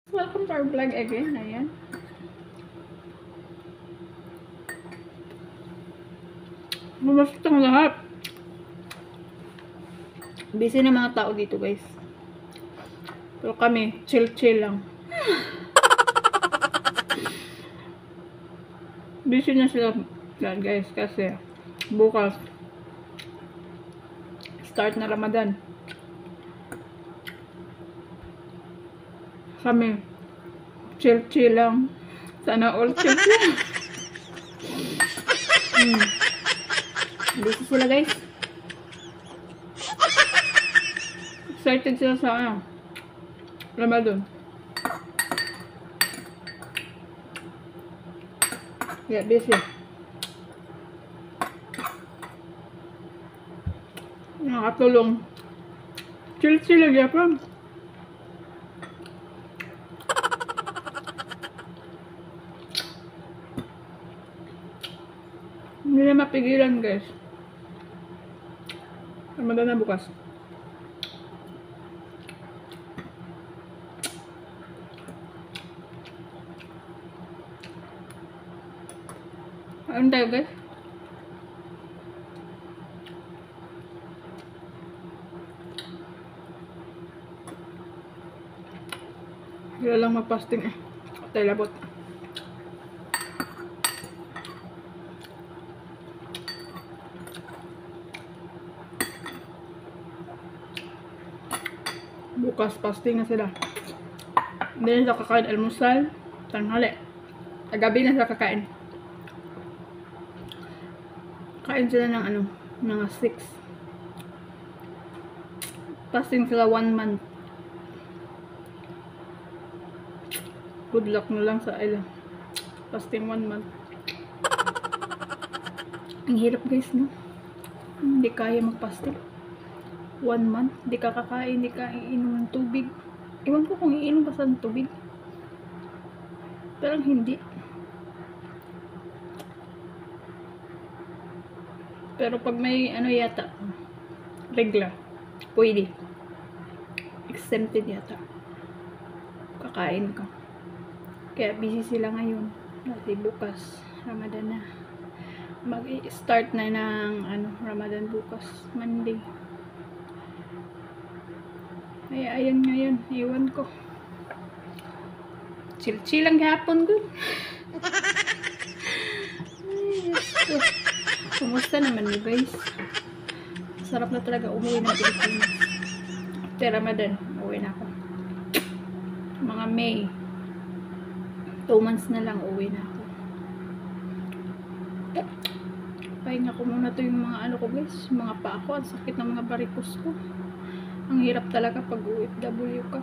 Welcome to our vlog again. Ayan. Mamasok ang lahat. Busy na mga tao dito, guys. Pero kami, chill lang. Busy na sila lahat, guys, kasi bukas start na Ramadan. Kami, chill lang. Sana all chill. Busy sila, guys. Excited sila sa Ramadan. Yeah, busy. Nakatulong. Chill lang, yapon. Hindi na mapigilan, guys. Ramadan na bukas. Ano tayo, guys? Hindi lang magpasting eh. Tayo labot. Bukas fasting na sila. Hindi na sila kakain almusal, tanghali. Gabi na sila kakain. Kain sila ng mga 6. Fasting sila 1 month. Good luck na lang sa ila. Fasting 1 month. Ang hirap, guys, no? Hindi kaya mag-fasting. 1 month, hindi ka kakain, hindi ka iinom ng tubig. Iwan ko kung iinom pa sa tubig. Parang hindi. Pero pag may yata, regla, pwede. Exempted yata. Kakain ka. Kaya busy sila ngayon. Kasi bukas, Ramadan na. Mag-start na ng Ramadan bukas, Monday. Ay, ayan ngayon. Iwan ko. Chill lang hapon ko. Ay, yes. Kumusta naman mo, guys? Sarap na talaga umuwi ng Pilipinas. After Ramadan, uwi na ako. Mga May. 2 months na lang uwi na ako. Pahinga ko muna to yung mga ko, guys. Mga paa ko. Ang sakit ng mga barikos ko. Ang hirap talaga pag OFW ka.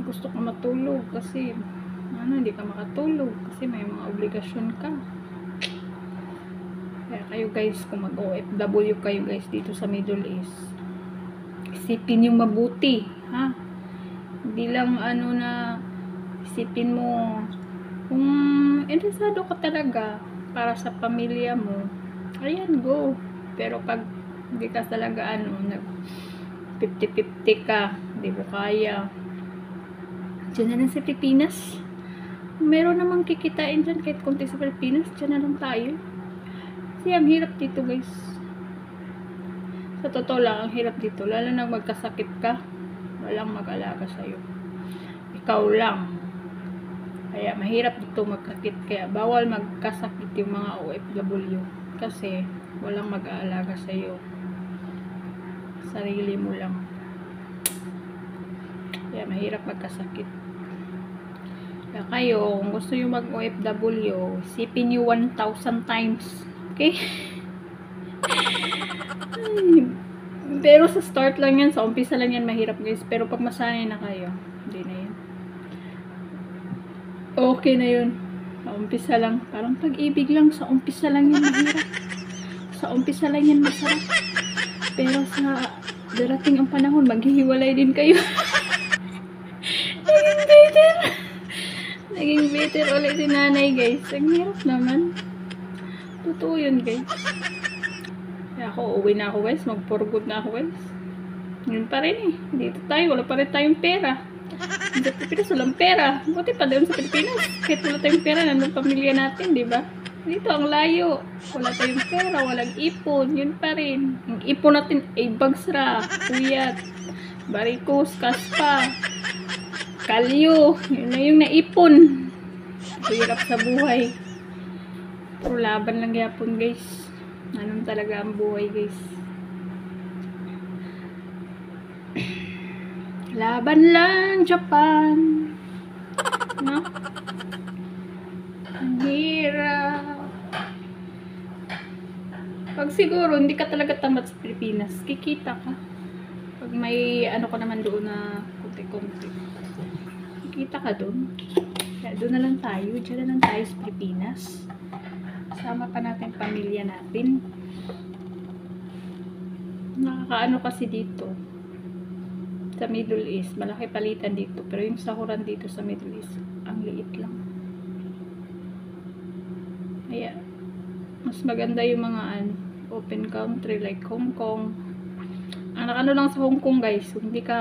Gusto ko matulog kasi hindi ka makatulog kasi may mga obligasyon ka. Kaya kayo, guys, kung mag-OFW kayo, guys, dito sa Middle East, isipin yung mabuti, ha? Hindi lang na isipin mo kung interesado ka talaga para sa pamilya mo, ayan, go. Pero pag hindi ka talaga nag 50-50 ka, hindi mo kaya, dyan na lang sa Pilipinas. Meron namang kikitain dyan kahit konti sa Pilipinas, dyan na lang tayo. Kasi ang hirap dito, guys. Sa totoo lang, ang hirap dito. Lalo na magkasakit ka, walang mag-alaga sa'yo. Ikaw lang. Kaya mahirap dito magkasakit. Kaya bawal magkasakit yung mga OFW. Kasi walang mag-aalaga sa'yo. Sarili mo lang. Kaya mahirap magkasakit. Kaya kayo, kung gusto nyo mag-OFW, isipin nyo 1,000 times. Okay? Pero sa start lang yan, sa umpisa lang yan mahirap, guys. Pero pag masanay na kayo, hindi na yan. Okay na yun. Sa umpisa lang. Parang pag-ibig lang, sa umpisa lang yan mahirap. Sa umpisa lang yan masarap. Pero sa darating ang panahon, maghihiwalay din kayo. Naging bitter ulit si nanay, guys. Ang hirap naman. Totoo yun, guys. Kaya ako, uwi na ako, guys. Mag-for good na ako, guys. Yun pa rin eh. Dito tayo. Wala pa rin tayong pera. Sa Pilipinas, walang pera. Buti pa doon sa Pilipinas. Kahit wala tayong pera, nandun pamilya natin, di ba? Dito, ang layo. Wala tayong pera, walang ipon. Yun pa rin. Yung ipon natin ay bagsra, puyat, barikos, kaspa, kalyo. Yun na yung naipon. Hirap sa buhay. Pero laban lang yapon, guys. Anong talaga ang buhay, guys. Laban lang, Japan. No? Ang hirap. Pag siguro, hindi ka talaga tamad sa Pilipinas, kikita ka. Pag may ano ka naman doon na kunti-kunti. Kikita ka doon. Kaya doon na lang tayo. Diyan na lang tayo sa Pilipinas. Sama pa natin pamilya natin. Nakakaano kasi dito. Sa Middle East, malaki palitan dito. Pero yung sahuran dito sa Middle East, ang liit lang. Kaya, mas maganda yung mga open country like Hong Kong. Ang nakano lang sa Hong Kong, guys, hindi ka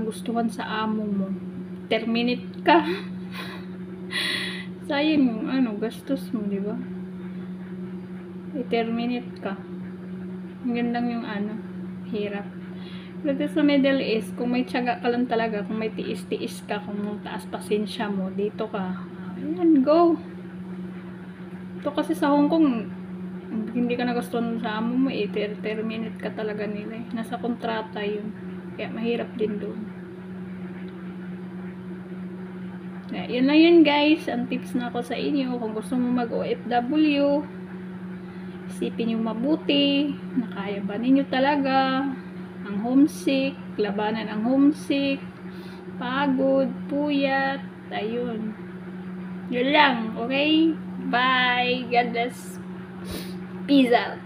gustuhan sa amo mo, terminate ka. Sayang yung gastos mo, di ba? I-terminate ka. Hanggang lang yung hirap. Pero sa Middle East, kung may tiyaga ka lang talaga, kung may tiis-tiis ka, kung taas pasensya mo, dito ka. Ayan, go! Ito kasi sa Hong Kong, hindi ka nagustuhan sa amo mo, terminate ka talaga nila. Nasa kontrata yun. Kaya mahirap din doon. Yun lang yun, guys. Ang tips na ako sa inyo. Kung gusto mo mag-OFW, isipin yung mabuti, na kaya ba ninyo talaga ang homesick, labanan ang homesick, pagod, puyat, ayun. Yun lang, okay? Bye! God bless. Peace out.